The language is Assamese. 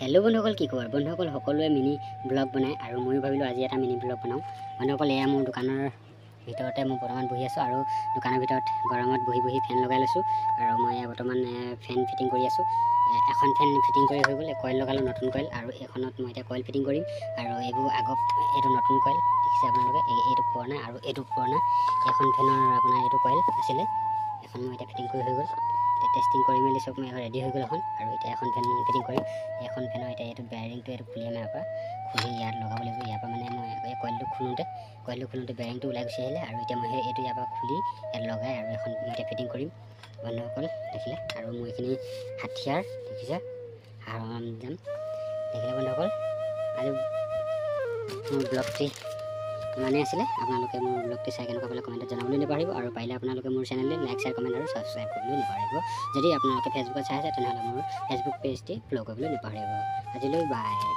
हेलो बंधुসকল কি খবৰ বন্ধুসকল সকলোৱে মিনি ব্লগ বনায় আৰু মই ভাবিলো আজি এটা মিনি ব্লগ বনাও বন্ধুসকল এয়া মোৰ দোকানৰ ভিতৰতে মই বৰ্তমান বহি আছো আৰু দোকানৰ ভিতৰত গৰমত বহি ফেন লগাই লৈছো আৰু মই বৰ্তমান ফেন ফিটিং কৰি আছো এখন ফেন ফিটিং কৰি হৈ গ'ল কইল লগালো নতুন কইল আৰু এখনত মই এটা কইল ফিটিং কৰিম আৰু এইবোৰ আগত এইটো নতুন কইল দেখিছে আপোনালোকে এইটো পুৰণা আৰু এইটো পুৰণা এখন ফেনৰ আপোনাৰ এইটো কইল আছিলে এখন মই এটা ফিটিং কৰি হৈ গ'ল টেস্টিং কৰি মেলি সব মই ৰেডি হৈ গ'ল আৰু এটা এখন ফেন ফিটিং কৰি এখন ফেনৰ এটা এইটো বেয়াৰিংটো এইটো খুলি আমাৰ পৰা খুলি ইয়াত লগাব লাগিব ইয়াৰ পৰা মানে মই এই কইলটো খুলোঁতে বেয়াৰিংটো ওলাই গুচি আহিলে আৰু এতিয়া মই এইটো ইয়াৰ পৰা খুলি ইয়াত লগাই আৰু এখন মই এতিয়া ফিটিং কৰিম বন্ধুসকল দেখিলে আৰু মই এইখিনি হাথিয়াৰ দেখিছে আৰু যাম দেখিলে বন্ধুসকল আৰু মোৰ ব্লগটি মানে আছিলে আপোনালোকে মোৰ ব্লগটি চাই কেনেকুৱা পালে কমেণ্টত জনাবলৈ নাপাহৰিব আৰু পাৰিলে আপোনালোকে মোৰ চেনেললৈ লাইক শ্বেয়াৰ কমেণ্ট আৰু ছাবস্ক্ৰাইব কৰিবলৈ নাপাহৰিব যদি আপোনালোকে ফেচবুকত চাই আছে তেনেহ'লে মোৰ ফেচবুক পেজটি ফ'ল' কৰিবলৈ নাপাহৰিব আজিলৈ বাই।